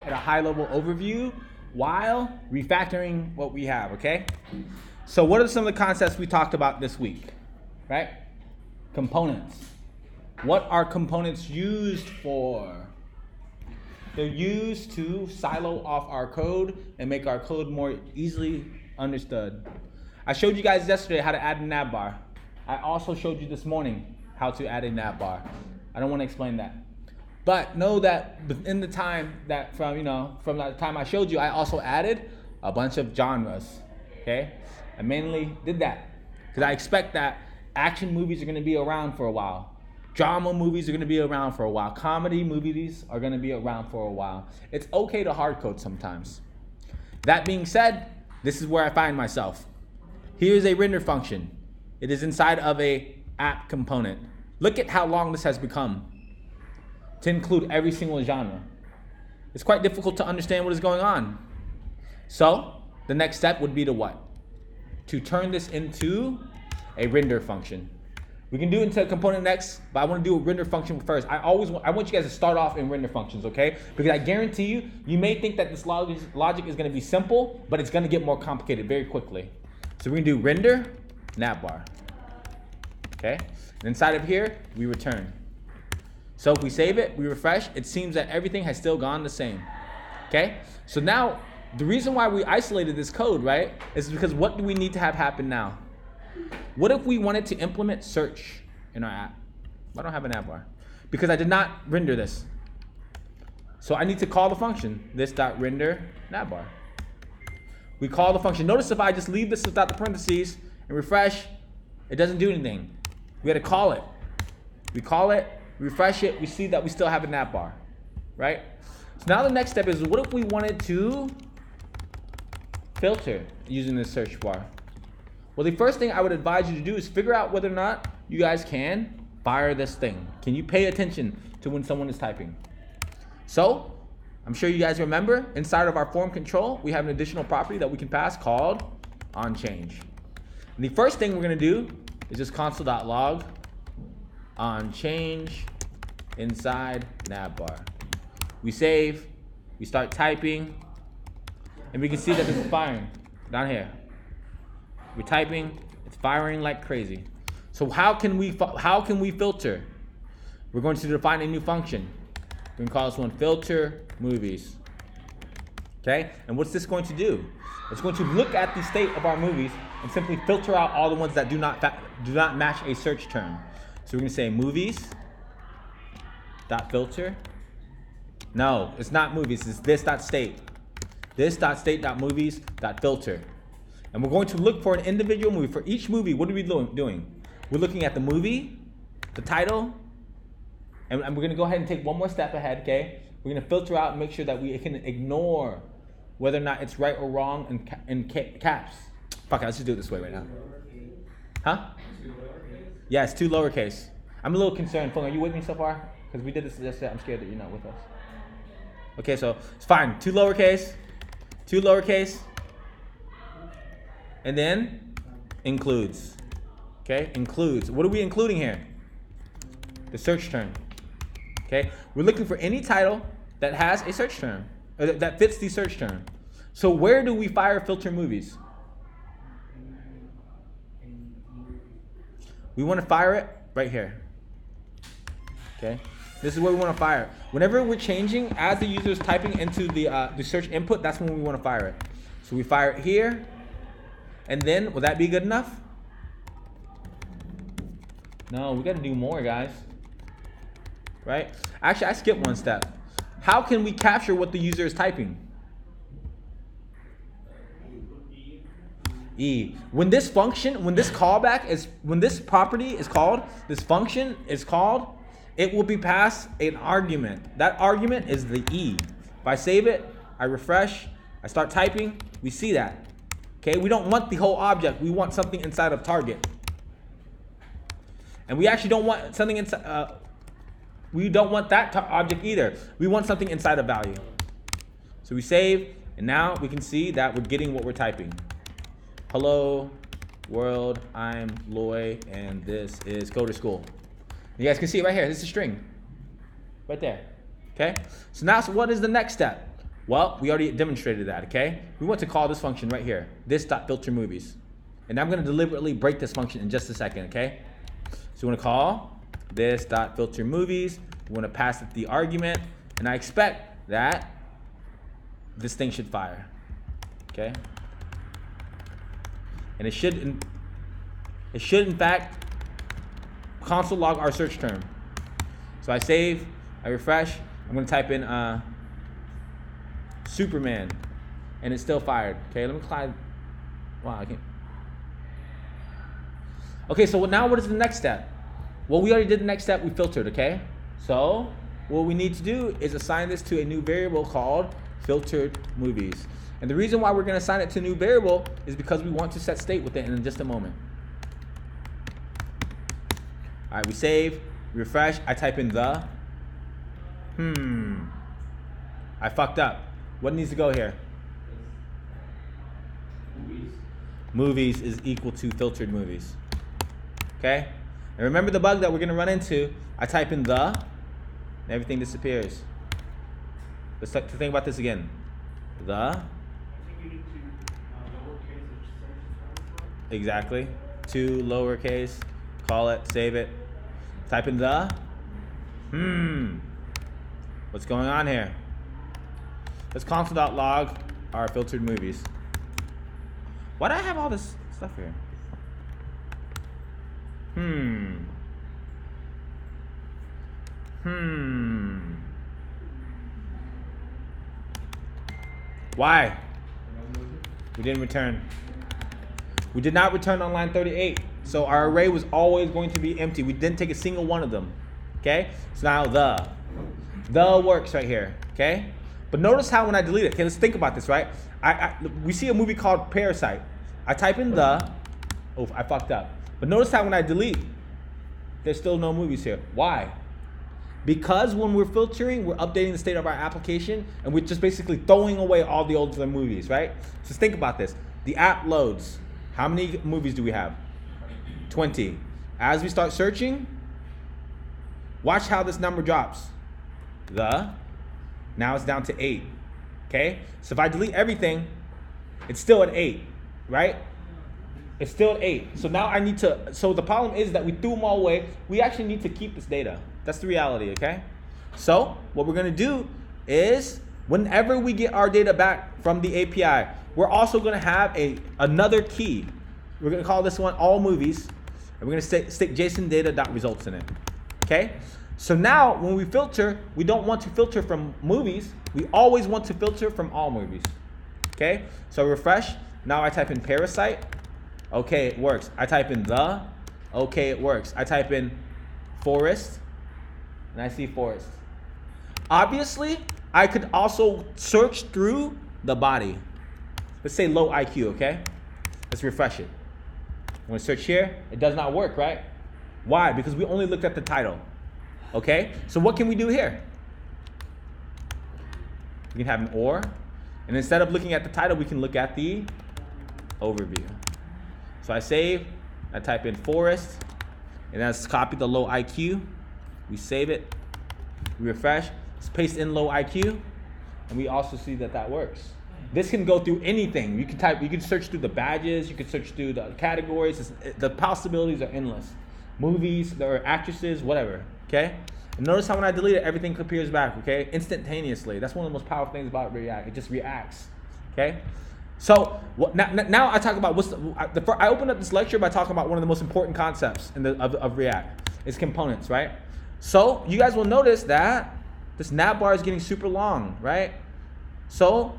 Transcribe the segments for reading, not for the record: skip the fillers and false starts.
at a high level overview while refactoring what we have, okay? So what are some of the concepts we talked about this week, right? Components. What are components used for? They're used to silo off our code and make our code more easily understood. I showed you guys yesterday how to add a nav bar. I also showed you this morning how to add a nav bar. I don't want to explain that. But know that in the time that from the time I showed you, I also added a bunch of genres, okay? I mainly did that because I expect that action movies are going to be around for a while. Drama movies are going to be around for a while. Comedy movies are going to be around for a while. It's okay to hard code sometimes. That being said, this is where I find myself. Here's a render function. It is inside of a app component. Look at how long this has become to include every single genre. It's quite difficult to understand what is going on. So the next step would be to what? To turn this into a render function. We can do it into a component next, but I want to do a render function first. I want you guys to start off in render functions, okay? Because I guarantee you, you may think that this logic is going to be simple, but it's going to get more complicated very quickly. So we're going to do render navbar, okay? And inside of here, we return. So if we save it, we refresh, it seems that everything has still gone the same, okay? So now, the reason why we isolated this code, right, is because what do we need to have happen now? What if we wanted to implement search in our app? I don't have an app bar because I did not render this. So I need to call the function, this.render navbar. We call the function. Notice if I just leave this without the parentheses and refresh, it doesn't do anything. We had to call it. We call it, refresh it, we see that we still have a navbar, right? So now the next step is, what if we wanted to filter using this search bar? Well, the first thing I would advise you to do is figure out whether or not you guys can fire this thing. Can you pay attention to when someone is typing? So, I'm sure you guys remember, inside of our form control, we have an additional property that we can pass called onChange. And the first thing we're going to do is just console.log onChange inside navbar. We save, we start typing, and we can see that this is firing down here. We're typing, it's firing like crazy. So how can we filter? We're going to define a new function. We're going to call this one filter movies. Okay? And what's this going to do? It's going to look at the state of our movies and simply filter out all the ones that do not match a search term. So we're going to say movies.filter. No, it's not movies, it's this.state. This.state.movies.filter. And we're going to look for an individual movie. For each movie, what are we doing? We're looking at the movie, the title, and we're going to go ahead and take one more step ahead, okay? We're going to filter out and make sure that we can ignore whether or not it's right or wrong in caps. Fuck it, let's just do it this way right now. Huh? Yeah, it's 2 lowercase. I'm a little concerned. Fung, are you with me so far? Because we did this yesterday. I'm scared that you're not with us. Okay, so it's fine. 2 lowercase. And then includes. Okay, includes. What are we including here? The search term. Okay, we're looking for any title that has a search term, or that fits the search term. So where do we fire filter movies? We want to fire it right here. Okay, this is where we want to fire it. Whenever we're changing, as the user is typing into the search input, that's when we want to fire it. So we fire it here. And then, will that be good enough? No, we got to do more, guys. Right? Actually, I skipped one step. How can we capture what the user is typing? E. When this function, when this property is called, this function is called, it will be passed an argument. That argument is the E. If I save it, I refresh, I start typing, we see that. Okay, we don't want the whole object. We want something inside of target. And we actually don't want something inside, we don't want that object either. We want something inside of value. So we save, and now we can see that we're getting what we're typing. Hello, world, I'm Loy, and this is Coder School. You guys can see it right here. This is a string. Right there. Okay? So now what is the next step? Well, we already demonstrated that, okay? We want to call this function right here, this.filterMovies. And I'm gonna deliberately break this function in just a second, okay? So we wanna call this.filterMovies. We wanna pass it the argument, and I expect that this thing should fire, okay? And it should in fact console log our search term. So I save, I refresh, I'm gonna type in Superman, and it's still fired. Okay, let me climb. Wow, I can't. Okay, so now what is the next step? Well, we already did the next step, we filtered, okay? So what we need to do is assign this to a new variable called filtered movies. And the reason why we're gonna assign it to a new variable is because we want to set state with it in just a moment. All right, we save, refresh, I type in the, I fucked up. What needs to go here? Movies is equal to filtered movies. Okay? And remember the bug that we're gonna run into, I type in the, and everything disappears. Let's think about this again. The. I think you need to lowercase. Exactly. 2 lowercase, call it, save it. Type in the. What's going on here? Let's console.log our filtered movies. Why do I have all this stuff here? Why? We didn't return. We did not return on line 38. So our array was always going to be empty. We didn't take a single one of them. Okay? So now the works right here. Okay? But notice how when I delete it, okay, let's think about this, right? We see a movie called Parasite. I type in the, oh, I fucked up. But notice how when I delete, there's still no movies here. Why? Because when we're filtering, we're updating the state of our application, and we're just basically throwing away all the older movies, right? So think about this. The app loads. How many movies do we have? 20. As we start searching, watch how this number drops. Now it's down to 8. Okay? So if I delete everything, it's still at 8, right? It's still at 8. So now I need to, so the problem is that we threw them all away. We actually need to keep this data. That's the reality, okay? So what we're gonna do is whenever we get our data back from the API, we're also gonna have another key. We're gonna call this one all movies, and we're gonna stick JSON data.results in it, okay? So now when we filter, we don't want to filter from movies. We always want to filter from all movies, okay? So refresh, now I type in Parasite, okay, it works. I type in the, okay, it works. I type in forest, and I see forest. Obviously, I could also search through the body. Let's say low IQ, okay? Let's refresh it. I'm gonna search here, it does not work, right? Why? Because we only looked at the title. Okay, so what can we do here? We can have an or, and instead of looking at the title, we can look at the overview. So I save, I type in forest, and let's copy the low IQ. We save it, we refresh, let's paste in low IQ, and we also see that that works. This can go through anything. You can search through the badges, you can search through the categories. The possibilities are endless. Movies, there are actresses, whatever. Okay? And notice how when I delete it, everything appears back, okay? Instantaneously. That's one of the most powerful things about React. It just reacts, okay? So now I talk about I opened up this lecture by talking about one of the most important concepts of React. It's components, right? So you guys will notice that this navbar is getting super long, right? So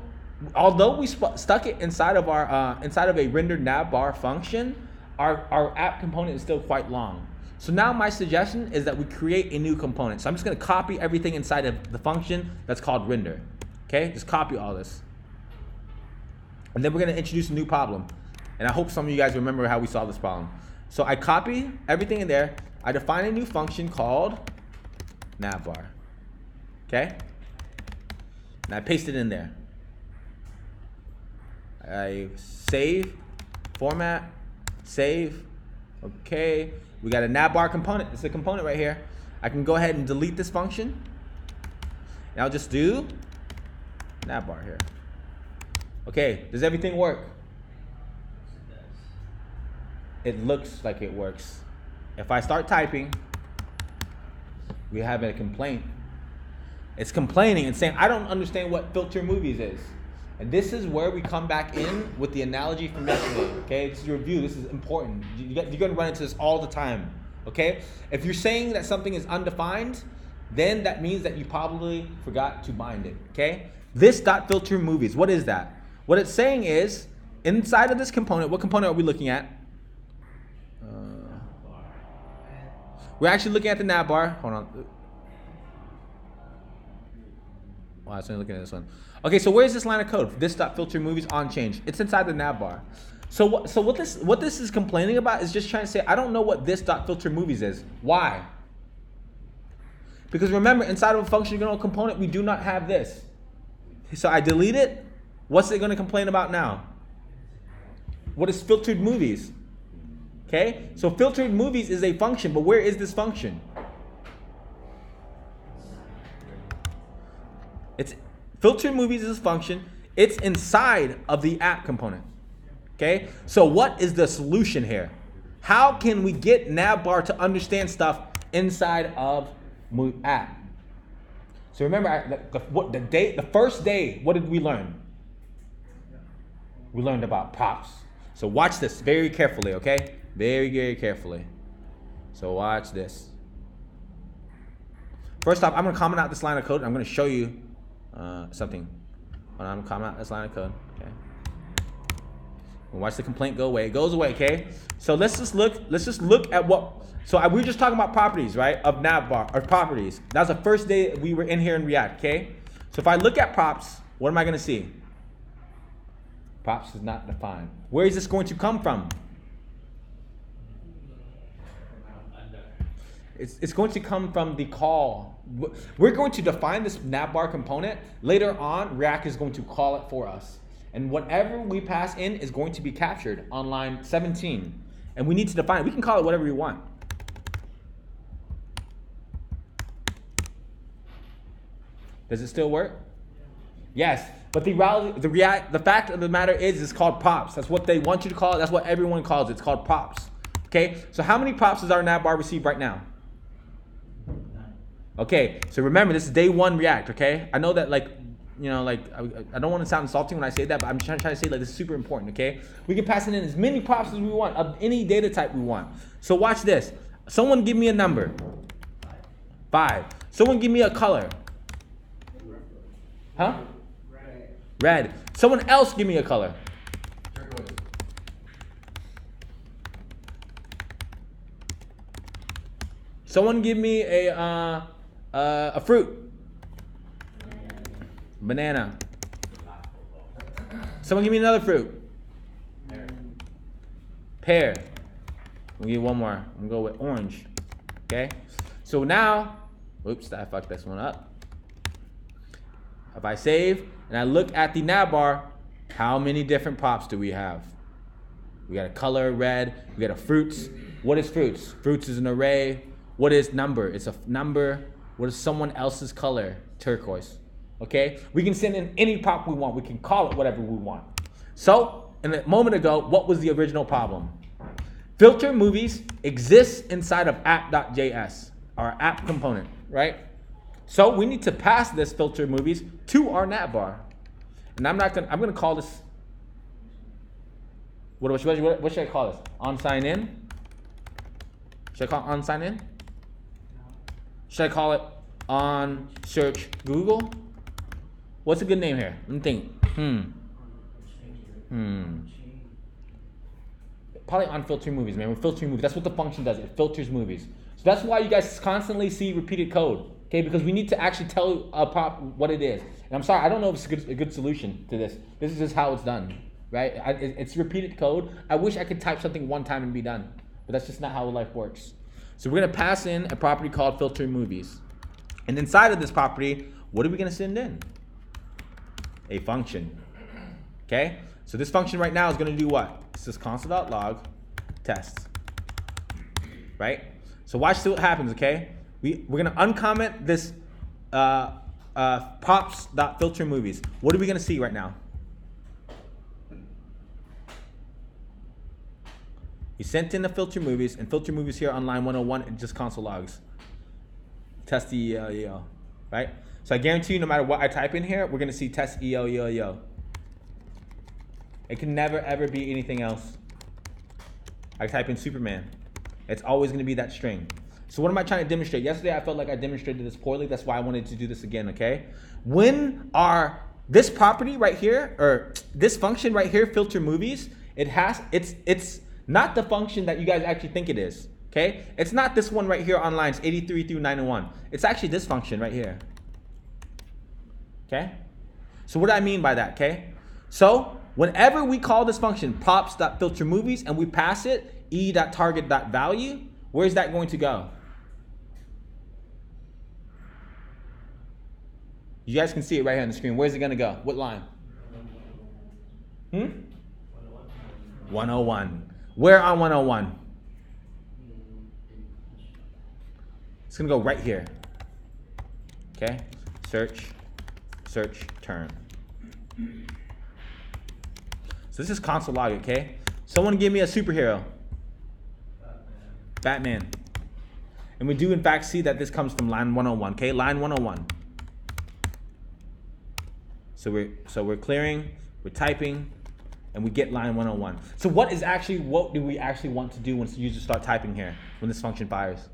although we stuck it inside of a rendered navbar function, our app component is still quite long. So now my suggestion is that we create a new component. So I'm just gonna copy everything inside of the function that's called render. Okay, just copy all this. And then we're gonna introduce a new problem. And I hope some of you guys remember how we solved this problem. So I copy everything in there. I define a new function called navbar. Okay? And I paste it in there. I save, format, save, okay. We got a navbar component. It's a component right here. I can go ahead and delete this function. And I'll just do navbar here. Okay, does everything work? It looks like it works. If I start typing, we have a complaint. It's complaining and saying, I don't understand what filter movies is. And this is where we come back in with the analogy from yesterday. Okay, this is your review. This is important. You're going to run into this all the time. Okay, if you're saying that something is undefined, then that means that you probably forgot to bind it. Okay, this dot filter movies. What is that? What it's saying is, inside of this component, what component are we looking at? We're actually looking at the navbar. Hold on. Wow, I was only looking at this one. Okay, so where's this line of code? This dot filter movies on change. It's inside the navbar. So what this is complaining about is just trying to say, I don't know what this dot filter movies is. Why? Because remember, inside of a functional component, we do not have this. So I delete it. What's it going to complain about now? What is filtered movies? Okay, so filtered movies is a function, but where is this function? It's filtered movies is a function. It's inside of the app component. Okay, so what is the solution here? How can we get navbar to understand stuff inside of app? So remember, the first day, what did we learn? We learned about props. So watch this very carefully, okay? Very, very carefully. So watch this. First off, I'm going to comment out this line of code. I'm going to show you something. I'm going to comment out this line of code, okay? And watch the complaint go away. It goes away, okay? So let's just look at what. So we were just talking about properties, right? Of navbar, or properties. That was the first day we were in here in React, okay? So if I look at props, what am I going to see? Props is not defined. Where is this going to come from? It's going to come from the call. We're going to define this navbar component. Later on, React is going to call it for us. And whatever we pass in is going to be captured on line 17. And we need to define it. We can call it whatever we want. Does it still work? Yes. But the fact of the matter is it's called props. That's what they want you to call it. That's what everyone calls it. It's called props. Okay? So how many props does our navbar receive right now? Okay, so remember, this is day one React, okay? I know that, I don't want to sound insulting when I say that, but I'm trying to say, this is super important, okay? We can pass in as many props as we want of any data type we want. So watch this. Someone give me a number. 5. Someone give me a color. Huh? Red. Someone else give me a color. Someone give me a fruit. Banana. Someone give me another fruit. Pear. We'll give you one more. I'm gonna go with orange. Okay? So now, oops, I fucked this one up. If I save and I look at the navbar, how many different props do we have? We got a color, red. We got a fruits. What is fruits? Fruits is an array. What is number? It's a number. What is someone else's color? Turquoise. Okay? We can send in any prop we want. We can call it whatever we want. So, a moment ago, what was the original problem? Filter movies exists inside of app.js, our app component, right? So we need to pass this filter movies to our navbar. And I'm gonna call this, what should I call this? On sign in? Should I call it on sign in? Should I call it on search Google? What's a good name here? Let me think. Probably on filter movies, man. We're filtering movies. That's what the function does. It filters movies. So that's why you guys constantly see repeated code. Okay, because we need to actually tell a prop what it is. And I'm sorry, I don't know if it's a good solution to this. This is just how it's done, right? It's repeated code. I wish I could type something one time and be done, but that's just not how life works. So we're gonna pass in a property called filter movies. And inside of this property, what are we gonna send in? A function, okay? So this function right now is gonna do what? It says console.log test, right? So watch what happens, okay? We're gonna uncomment this props.filter movies. What are we gonna see right now? He sent in the filter movies, and filter movies here on line 101 and just console logs. Test EO, right? So I guarantee you, no matter what I type in here, we're gonna see test EO. It can never ever be anything else. I type in Superman. It's always gonna be that string. So what am I trying to demonstrate? Yesterday I felt like I demonstrated this poorly. That's why I wanted to do this again, okay? When this property right here, or this function right here, filter movies, it's not the function that you guys actually think it is, okay? It's not this one right here on lines 83 through 91. It's actually this function right here, okay? So what do I mean by that, okay? So whenever we call this function props.filterMovies and we pass it e.target.value, where's that going to go? You guys can see it right here on the screen. Where's it going to go? What line? 101. Where on 101? It's going to go right here. Okay? Search term. So this is console log, okay? Someone give me a superhero. Batman. And we do in fact see that this comes from line 101, okay? Line 101. So we're clearing, we're typing, and we get line 101. So what do we actually want to do once the users start typing here, when this function fires?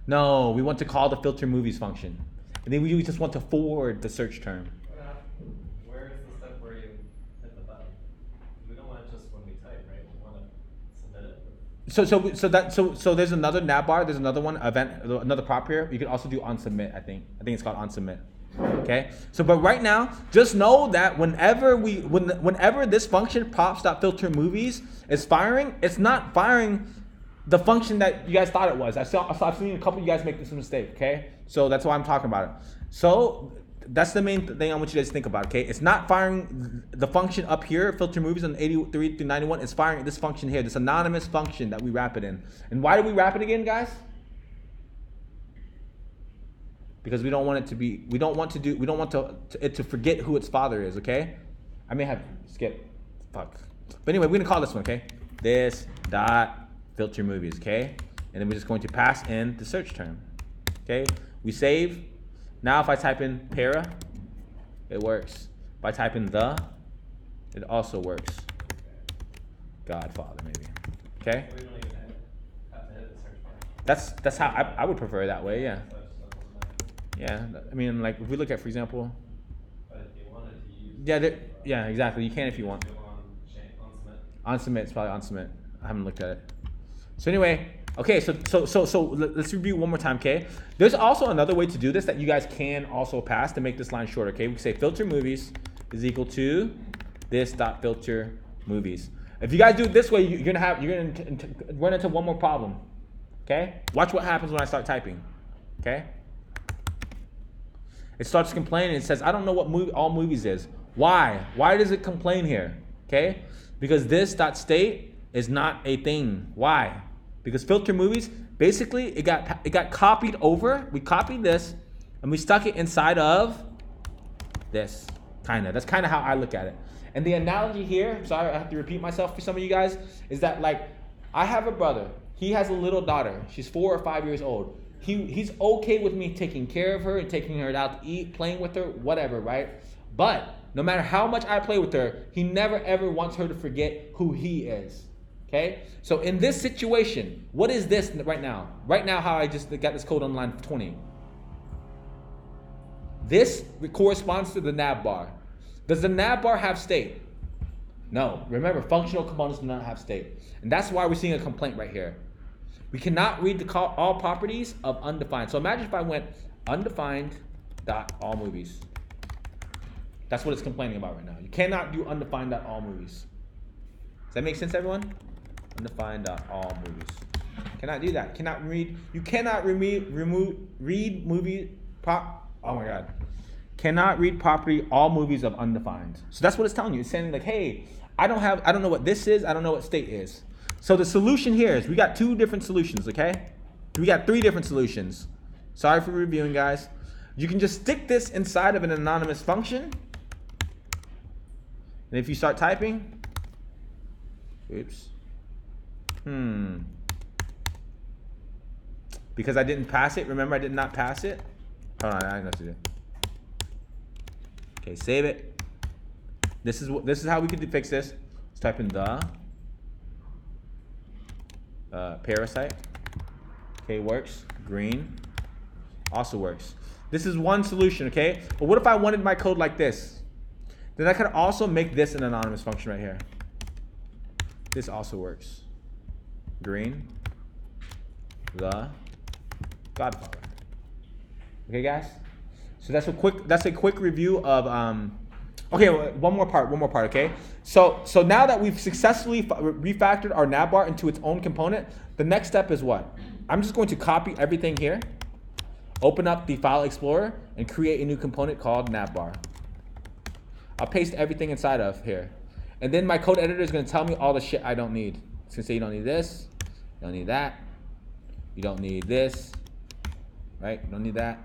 No, we want to call the filter movies function. And then we just want to forward the search term. Where is the step where you hit the button? We don't want it just when we type, right? We want to submit it. So there's another nav bar, there's another one, another prop here. You can also do on submit, I think. I think it's called on submit. Okay? So but right now, just know that whenever this function props.filterMovies is firing, it's not firing the function that you guys thought it was. I've seen a couple of you guys make this mistake, okay? So that's why I'm talking about it. So that's the main thing I want you guys to think about, okay? It's not firing the function up here, filter movies on 83 through 91. It's firing this function here, this anonymous function that we wrap it in. And why do we wrap it again, guys? Because we don't want it to forget who its father is, okay? I may have skipped, fuck. But anyway, we're gonna call this one, okay? This dot filter movies, okay? And then we're just going to pass in the search term, okay? We save. Now if I type in para, it works. If I type in the, it also works. Godfather, maybe. Okay? We don't even have to hit the search bar. That's how I would prefer it that way, yeah. Yeah, I mean, like if we look at, for example. But if you wanted to use. Yeah, exactly. You can if you want. On submit. On submit, it's probably on submit. I haven't looked at it. So anyway, okay, so let's review one more time, okay? There's also another way to do this that you guys can also pass to make this line shorter, okay? We can say filter movies is equal to this dot filter movies. If you guys do it this way, you're gonna run into one more problem, okay? Watch what happens when I start typing, okay? It starts complaining. It says, I don't know what all movies is. Why? Why does it complain here? Okay? Because this dot state is not a thing. Why? Because filter movies, basically, it got copied over. We copied this, and we stuck it inside of this, kind of. That's kind of how I look at it. And the analogy here, I'm sorry, I have to repeat myself for some of you guys, is that, like, I have a brother. He has a little daughter. She's 4 or 5 years old. He's okay with me taking care of her and taking her out to eat, playing with her, whatever, right? But no matter how much I play with her, he never ever wants her to forget who he is. Okay? So in this situation, what is this right now? Right now, how I just got this code on line 20. This corresponds to the nav bar. Does the nav bar have state? No. Remember, functional components do not have state. And that's why we're seeing a complaint right here. We cannot read all properties of undefined. So imagine if I went undefined dot all movies. That's what it's complaining about right now. You cannot do undefined dot all movies. Does that make sense, everyone? Undefined dot all movies. Cannot do that. Cannot read. You cannot read movie prop. Oh my God. Cannot read property all movies of undefined. So that's what it's telling you. It's saying like, hey, I don't know what this is. I don't know what state is. So the solution here is we got 2 different solutions, okay? We got 3 different solutions. Sorry for reviewing, guys. You can just stick this inside of an anonymous function. And if you start typing, oops. Because I didn't pass it. Remember, I did not pass it. Hold on, I know what to do. Okay, save it. This is how we could fix this. Let's type in the parasite. Okay, works. Green also works. This is one solution, okay? But what if I wanted my code like this? Then I could also make this an anonymous function right here. This also works. Green, the Godfather. Okay, guys? So that's a quick review of okay, one more part, okay? So now that we've successfully refactored our navbar into its own component, the next step is what? I'm just going to copy everything here, open up the file explorer, and create a new component called navbar. I'll paste everything inside of here. And then my code editor is going to tell me all the shit I don't need. It's going to say you don't need this, you don't need that, you don't need this, right? You don't need that.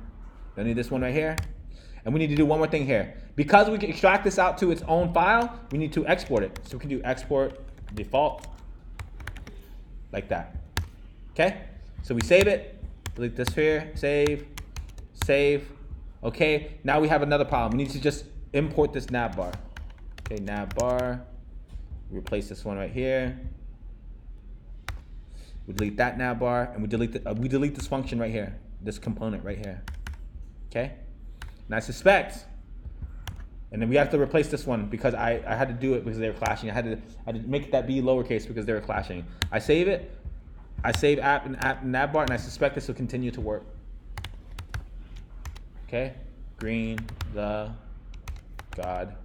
You don't need this one right here. And we need to do one more thing here. Because we can extract this out to its own file, we need to export it. So we can do export default like that. Okay? So we save it, delete this here, save. Okay, now we have another problem. We need to just import this navbar. Okay, navbar. Replace this one right here. We delete that navbar, and we delete this function right here, this component right here. Okay, and I suspect, and then we have to replace this one because I had to do it because they were clashing. I had to make that be lowercase because they were clashing. I save it. I save app and navbar, and I suspect this will continue to work. Okay, green the God.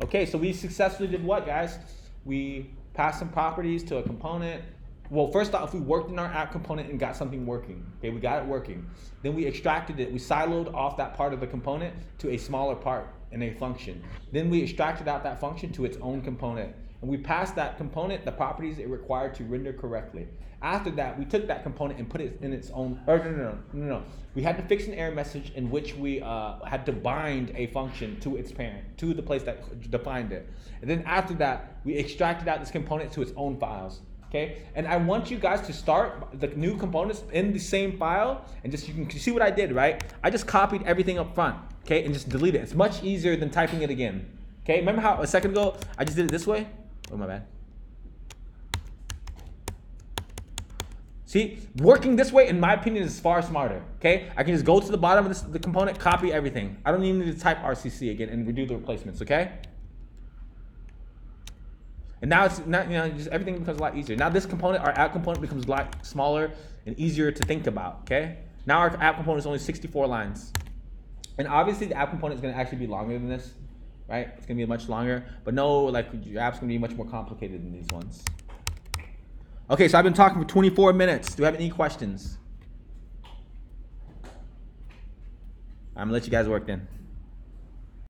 Okay, so we successfully did what, guys? We passed some properties to a component. Well, first off, we worked in our app component and got something working. Okay, we got it working. Then we extracted it. We siloed off that part of the component to a smaller part in a function. Then we extracted out that function to its own component. And we passed that component the properties it required to render correctly. After that, we took that component and put it in its own, no. We had to fix an error message in which we had to bind a function to its parent, to the place that defined it. And then after that, we extracted out this component to its own files. Okay, and I want you guys to start the new components in the same file, and just you can see what I did, right? I just copied everything up front, okay, and just delete it. It's much easier than typing it again. Okay, remember how a second ago I just did it this way? Oh, my bad. See, working this way, in my opinion, is far smarter. Okay, I can just go to the bottom of the component, copy everything. I don't even need to type RCC again and redo the replacements. Okay. And now it's not, just everything becomes a lot easier. Now this component, our app component, becomes a lot smaller and easier to think about, okay? Now our app component is only 64 lines. And obviously the app component is gonna actually be longer than this, right? It's gonna be much longer, but no, like your app's gonna be much more complicated than these ones. Okay, so I've been talking for 24 minutes. Do you have any questions? I'm gonna let you guys work then.